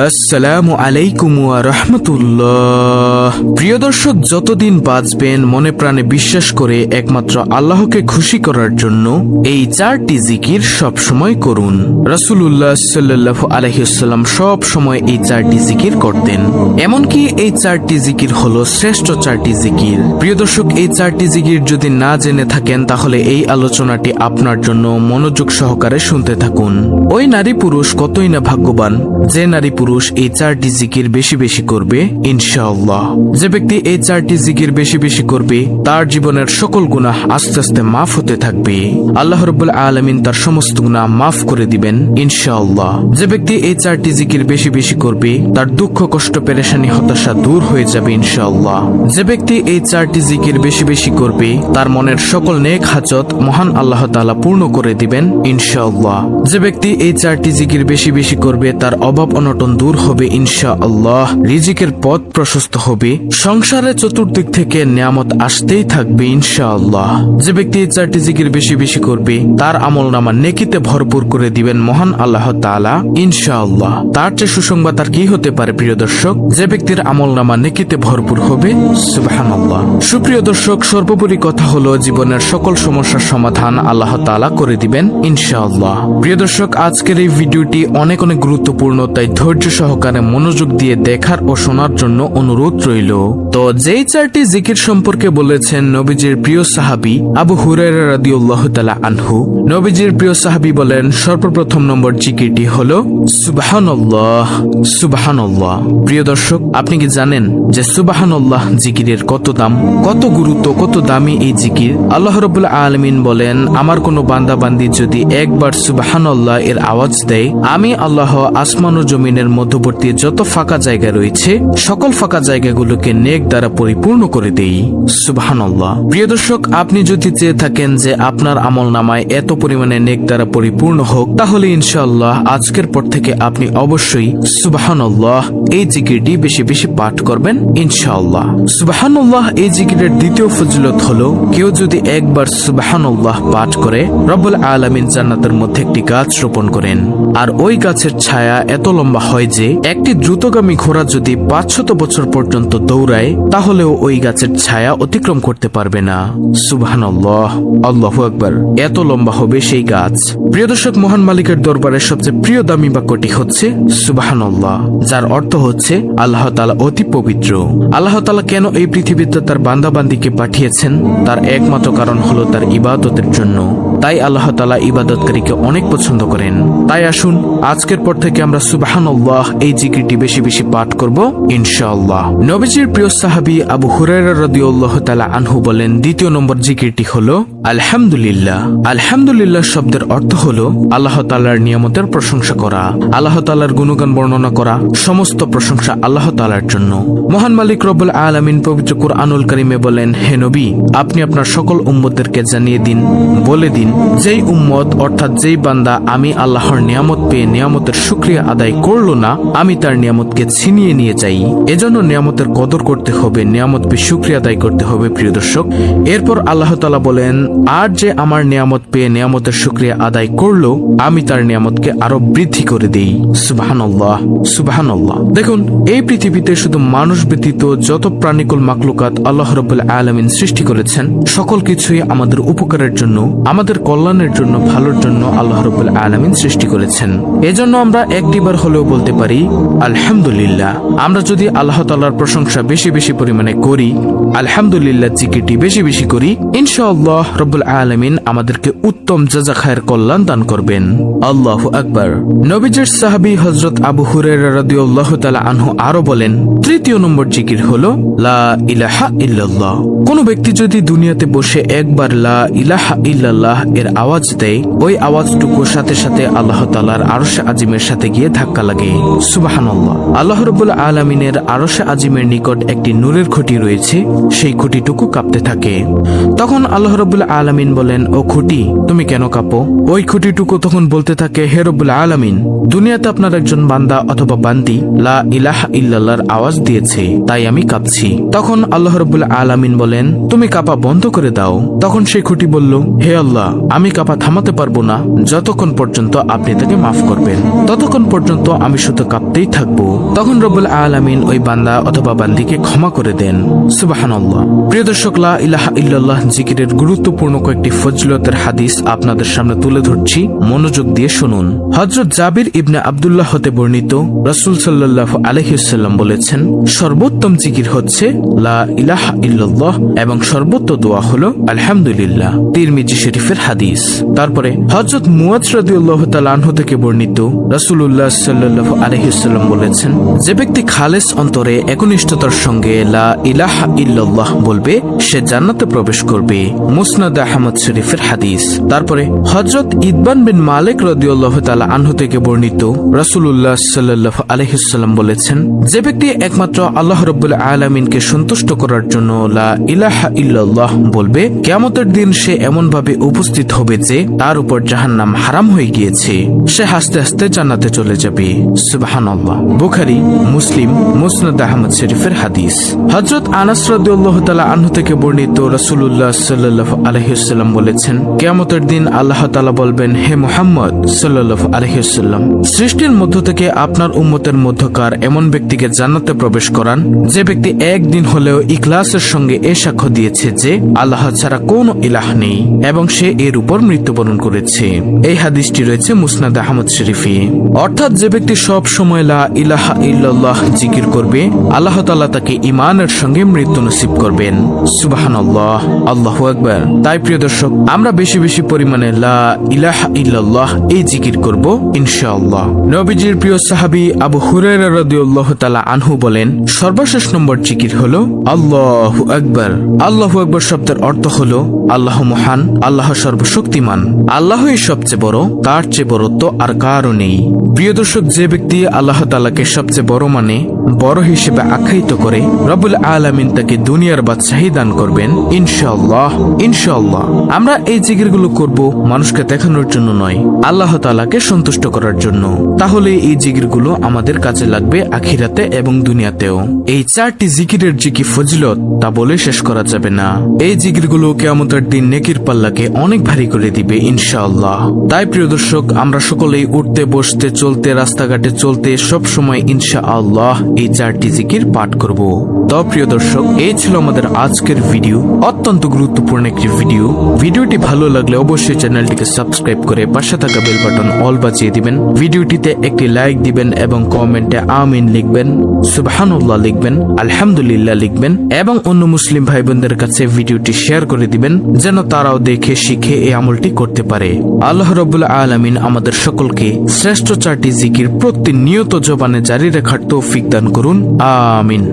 আসসালামু আলাইকুম ওয়া রাহমাতুল্লাহ। প্রিয় দর্শক, যতদিন বাঁচবেন মনে প্রাণে বিশ্বাস করে একমাত্র আল্লাহকে খুশি করার জন্য এই 4টি জিকির সব সময় করুন। রাসূলুল্লাহ সাল্লাল্লাহু আলাইহি ওয়াসাল্লাম সব সময় এই 4টি জিকির করতেন। এমনকি এই 4টি জিকির হলো শ্রেষ্ঠ 4টি জিকির। প্রিয় দর্শক, এই 4টি জিকির যদি না জেনে থাকেন তাহলে এই আলোচনাটি আপনার জন্য মনোযোগ সহকারে শুনতে থাকুন। ওই নারী পুরুষ কতই না ভাগ্যবান যে নারী পুরুষ এই 4টি জিকির বেশি বেশি করবে ইনশাআল্লাহ। যে ব্যক্তি এই 4টি জিকির বেশি বেশি করবে তার জীবনের সকল গুনাহ আস্তে আস্তে মাফ হতে থাকবে। আল্লাহ রাব্বুল আলামিন তার সমস্ত গুনাহ মাফ করে দিবেন ইনশাআল্লাহ। যে ব্যক্তি এই 4টি জিকির বেশি বেশি করবে তার দুঃখ কষ্ট পেরেশানি হতাশা দূর হয়ে যাবে ইনশাআল্লাহ। যে ব্যক্তি এই 4টি জিকির বেশি বেশি করবে তার মনের সকল নেক হাজত মহান আল্লাহ তাআলা পূর্ণ করে দিবেন ইনশাআল্লাহ। যে ব্যক্তি এই 4টি জিকির বেশি বেশি করবে তার অভাব অনটন দূর হবে ইনশাআল্লাহ। রিজিকের পথ প্রশস্ত হবে, সংসারে চতুর্দিক থেকে নিয়ামত আসতেই থাকবে ইনশাআল্লাহ। যে ব্যক্তি এই 4টি জিকির বেশি বেশি করবে তার আমলনামা নেকিতে ভরপুর করে দিবেন মহান আল্লাহ তাআলা ইনশাআল্লাহ। তার চেয়ে সুসংবাদ আর কি হতে পারে প্রিয় দর্শক, যে ব্যক্তির আমলনামা নেকিতে ভরপুর হবে। সুবহানাল্লাহ। সুপ্রিয় দর্শক, সর্বোপরি কথা হলো জীবনের সকল সমস্যার সমাধান আল্লাহ তাআলা করে দিবেন ইনশাআল্লাহ। প্রিয় দর্শক, আজকের এই ভিডিওটি অনেক অনেক গুরুত্বপূর্ণ, তাই ধৈর্য সহকারে মনোযোগ দিয়ে দেখার ও শোনার জন্য অনুরোধ রইল। তো যেই 4টি জিকির সম্পর্কে বলেছেন নবীজির প্রিয় সাহাবী আবু হুরায়রা রাদিয়াল্লাহু তাআলা আনহু। নবীজির প্রিয় সাহাবী বলেন সর্বপ্রথম নম্বর জিকিরটি হলো সুবহানাল্লাহ সুবহানাল্লাহ। প্রিয় দর্শক, আপনি কি জানেন যে সুবহানাল্লাহ জিকিরের কত দাম, কত গুরুত্ব, কত দামি এই জিকির? আল্লাহ রাব্বুল আলামিন বলেন, আমার কোনো বান্দা বান্দি যদি একবার সুবহানাল্লাহ এর আওয়াজ দেয়, আমি আল্লাহ আসমান ও জমিনের মধ্যবর্তী যত ফাঁকা জায়গা রয়েছে সকল ফাঁকা জায়গাগুলোকে নেক দ্বারা পরিপূর্ণ করে দেই। সুবহানাল্লাহ। প্রিয় দর্শক, আপনি যদি চেয়ে থাকেন যে আপনার আমলনামায় এত পরিমাণে নেক দ্বারা পরিপূর্ণ হোক, তাহলে ইনশাআল্লাহ আজকের পর থেকে আপনি অবশ্যই সুবহানাল্লাহ এই জিকিরটি বেশি বেশি পাঠ করবেন ইনশাআল্লাহ। সুবহানাল্লাহ এই জিকিরের দ্বিতীয় ফজিলত হলো, কেউ যদি একবার সুবহানাল্লাহ পাঠ করে রব্বুল আলামিন জান্নাতের মধ্যে একটি গাছ রোপণ করেন, আর ওই গাছের ছায়া এত লম্বা হয় যে একটি দ্রুতগামী ঘোড়া যদি 500 বছর পর্যন্ত দৌড়ায় তাহলেও ওই গাছের ছায়া অতিক্রম করতে পারবে না। সুবহানাল্লাহ, আল্লাহু আকবার। এত লম্বা হবে সেই গাছ। প্রিয় দর্শক, মহান মালিকের দরবারে সবচেয়ে প্রিয় দামি বাক্যটি হচ্ছে সুবহানাল্লাহ, যার অর্থ হচ্ছে আল্লাহ তাআলা অতি পবিত্র। আল্লাহ তাআলা কেন এই পৃথিবীতে তার বান্দাবান্দিকে পাঠিয়েছেন তার একমাত্র কারণ হলো তার ইবাদতের জন্য। তাই আল্লাহ তাআলা ইবাদতকারীকে অনেক পছন্দ করেন। তাই আসুন আজকের পর থেকে আমরা সুবহানাল্লাহ এই জিকিরটি বেশি বেশি পাঠ করব ইনশাআল্লাহ। নবীজির প্রিয় সাহাবী আবু হুরায়রা রাদিয়াল্লাহু তাআলা আনহু বলেন, দ্বিতীয় নম্বর জিকিরটি হলো আলহামদুলিল্লাহ। আলহামদুলিল্লাহ শব্দের অর্থ হলো আল্লাহ তাআলার নিয়ামতের প্রশংসা করা, আল্লাহ তাআলার গুণগান বর্ণনা করা। সমস্ত প্রশংসা আল্লাহ তাআলার জন্য। মহান মালিক রব্বুল আলামিন পবিত্র কুরআনুল কারীমে বলেন, হে নবী, আপনি আপনার সকল উম্মতদেরকে জানিয়ে দিন, বলে দিন, যেই উম্মত অর্থাৎ যেই বান্দা আমি আল্লাহর নিয়ামত পেয়ে নিয়ামতের শুকরিয়া আদায় করলো না, আমি তার নিয়ামতকে ছিনিয়ে নিয়ে যাই। এজন্য নিয়ামতের কদর করতে হবে, নিয়ামত পেয়ে শুকরিয়া আদায় করতে হবে। প্রিয় দর্শক, এরপর আল্লাহ তাআলা বলেন, আর যে আমার নিয়ামত পেয়ে নিয়ামতের শুকরিয়া আদায় করলো, আমি তার নিয়ামতকে আরো বৃদ্ধি করে দেই। সুবহানাল্লাহ সুবহানাল্লাহ। দেখুন, এই পৃথিবীতে শুধু মানুষ ব্যতীত যত প্রাণীকুল মাখলুকাত আল্লাহ রাব্বুল আলামিন সৃষ্টি করেছেন, সকল কিছুই আমাদের উপকারের জন্য, আমাদের কল্যাণের জন্য, ভালোর জন্য আল্লাহ রাব্বুল আলামিন সৃষ্টি করেছেন। এজন্য আমরা একটিবার হলেও বলতে পারি আলহামদুলিল্লাহ। আমরা যদি আল্লাহ তাআলার প্রশংসা বেশি বেশি পরিমাণে করি, আলহামদুলিল্লাহ জিকিরটি বেশি বেশি করি, ইনশাআল্লাহ রব্বুল আলামিন আমাদেরকে উত্তম জাযা খায়ের কল্যাণ দান করবেন। আল্লাহু আকবার। নবীজির সাহাবী হযরত আবু হুরায়রা রাদিয়াল্লাহু তাআলা আনহু আরো বলেন, তৃতীয় নম্বর জিকির হলো লা ইলাহা ইল্লাল্লাহ। কোন ব্যক্তি যদি দুনিয়াতে বসে একবার লা ইলাহা ইল্লাল্লাহ এর আওয়াজ দেয়, ওই আওয়াজটুকু সাথে সাথে আল্লাহ তাআলার আরশে আজিমের সাথে গিয়ে ধাক্কা লাগে। সুবহানাল্লাহ। আল্লাহ রাব্বুল আলামিনের আরশে আজিমের নিকট একটি নূরের খুঁটি রয়েছে, সেই খুঁটিটুকু কাঁপতে থাকে। তখন আল্লাহ রাব্বুল আলামিন বলেন, ও খুঁটি, তুমি কেন কাঁপো? ওই খুঁটিটুকু তখন বলতে থাকে, হে রাব্বুল আলামিন, দুনিয়াতে আপনার একজন বান্দা অথবা বান্দি লা ইলাহা ইল্লাল্লাহর আওয়াজ দিয়েছে, তাই আমি কাঁপছি। তখন আল্লাহ রাব্বুল আলামিন বলেন, তুমি কাঁপা বন্ধ করে দাও। তখন সেই খুঁটি বলল, হে আল্লাহ, আমি কাঁপা থামাতে পারবো না যতক্ষণ পর্যন্ত আপনি তাকে মাফ করবেন, ততক্ষণ পর্যন্ত আমি শুধু কাঁপতেই থাকবো। তখন রব্বুল আলামিন ওই বান্দা অথবা বান্দিকে ক্ষমা করে দেন। সুবহানাল্লাহ। প্রিয় দর্শক, লা ইলাহা ইল্লাল্লাহ জিকিরের গুরুত্বপূর্ণ কয়েকটি ফজিলতের হাদিস আপনাদের সামনে তুলে ধরছি, মনোযোগ দিয়ে শুনুন। হযরত জাবির ইবনে আব্দুল্লাহ হতে বর্ণিত, রাসূল সাল্লাল্লাহু আলাইহি ওয়াসাল্লাম বলেছেন, সর্বোত্তম জিকির হচ্ছে লা ইলাহা ইল্লাল্লাহ এবং সর্বোত্তম দোয়া হলো আলহামদুলিল্লাহ। তিরমিজি শরীফের হাদিস। তারপরে হযরত মুয়াজ রাদিয়াল্লাহু তাআলা আনহু থেকে বর্ণিত, রাসূলুল্লাহ সাল্লাল্লাহু আলাইহি ওয়াসাল্লাম বলেছেন, যে ব্যক্তি খালেস অন্তরে একনিষ্ঠতার সঙ্গে লা ইলাহা ইল্লাল্লাহ বলবে সে জান্নাতে প্রবেশ করবে। মুসনাদ আহমদ শরীফের হাদিস। তারপরে হযরত ইতবান বিন মালিক রাদিয়াল্লাহু তাআলা আনহু থেকে বর্ণিত, রাসূলুল্লাহ সাল্লাল্লাহু আলাইহি ওয়াসাল্লাম বলেছেন, যে ব্যক্তি একমাত্র আল্লাহ রাব্বুল আলামিনকে সন্তুষ্ট করার জন্য লা ইলাহা ইল্লাল্লাহ বলবে, কিয়ামতের দিন সে এমন ভাবে উপস্থিত হবে যে তার উপর জাহান্নাম হারাম হয়ে গিয়েছে, সে হাসতে হাসতে জান্নাতে চলে যাবে। সুবহানাল্লাহ। বুখারী, মুসলিম, মুসনাদ আহমদ শরীফের হাদিস। হযরত আনাস রাদিয়াল্লাহু তাআলা আনহু থেকে বর্ণিত, রাসূলুল্লাহ সাল্লাল্লাহু আলাইহি ওয়াসাল্লাম বলেছেন, কিয়ামতের দিন আল্লাহ তাআলা বলবেন, হে মুহাম্মদ সাল্লাল্লাহু আলাইহি ওয়াসাল্লাম, সৃষ্টির মধ্য থেকে আপনার উম্মতের মধ্যকার এমন ব্যক্তিকে জান্নাতে প্রবেশ করান যে ব্যক্তি একদিন হলেও ইখলাসের সঙ্গে এ সাক্ষ্য দিয়েছে যে আল্লাহ ছাড়া কোনো ইলাহ নেই এবং সে এর উপর মৃত্যুবরণ করেছে। এই হাদিসটি রয়েছে মুসনাদ আহমদ শরীফে। অর্থাৎ যে ব্যক্তি সব সময় লা ইলাহা ইল্লাল্লাহ জিকির করবে, আল্লাহ তাআলা তাকে ঈমানের সঙ্গে মৃত্যু নসিব করবেন। সুবহানাল্লাহ, আল্লাহু আকবার। তাই প্রিয় দর্শক, আমরা বেশি বেশি পরিমাণে লা ইলাহা ইল্লাল্লাহ এই জিকির করব ইনশাআল্লাহ। নবীজির প্রিয় সাহাবী আবু হুরায়রা রাদিয়াল্লাহু তাআলা আনহু বলেন, সর্বশেষ নম্বর জিকির হলো আল্লাহু আকবার। আল্লাহু আকবার শব্দের অর্থ হলো আল্লাহ মহান, আল্লাহ সর্বশক্তিমান, আল্লাহই সবচেয়ে বড়, তার চেয়ে বড় তো আর কারও নেই। প্রিয় দর্শক, যে ব্যক্তি আল্লাহ তাআলাকে সবচেয়ে বড় মানে বড় হিসেবে আখ্যায়িত করে, রব্বুল আলামিন তাকে দুনিয়ার বাদশাহী দান করবেন ইনশাআল্লাহ। ইনশাআল্লাহ আমরা এই জিকিরগুলো করব মানুষকে দেখানোর জন্য নয়, আল্লাহ তাআলাকে সন্তুষ্ট করার জন্য। তাহলে এই জিকিরগুলো আমাদের কাজে লাগবে আখিরাতে এবং দুনিয়াতেও। এই চারটি জিকিরের যে কি ফজিলত তা বলে শেষ করা যাবে না। এই জিকিরগুলো কিয়ামতের দিন নেকির পাল্লাকে অনেক ভারী করে দিবে ইনশাআল্লাহ। তাই প্রিয় দর্শক, আমরা সকলেই উঠতে বসতে চলতে রাস্তাঘাটে চলতে সব সময় ইনশাআল্লাহ এই চারটি জিকির পাঠ করব। তো প্রিয় দর্শক, এই ছিল আমাদের আজকের ভিডিও, অত্যন্ত গুরুত্বপূর্ণ একটি ভিডিও। ভিডিওটি ভালো লাগলে অবশ্যই চ্যানেলটিকে সাবস্ক্রাইব করে পাশে থাকা বেল বাটন অল বাজিয়ে দিবেন। ভিডিওটিতে একটি লাইক দিবেন এবং কমেন্টে আমিন লিখবেন, সুবহানাল্লাহ লিখবেন, আলহামদুলিল্লাহ লিখবেন এবং অন্য মুসলিম ভাই বোনদের কাছে ভিডিওটি শেয়ার করে দিবেন যেন তারাও দেখে শিখে এই আমলটি করতে পারে। আল্লাহ রাব্বুল আলামিন আমাদের সকলকে শ্রেষ্ঠ চারটি জিকির প্রতিনিয়ত জবানে জারি রাখার তৌফিক দান করুন। আমিন।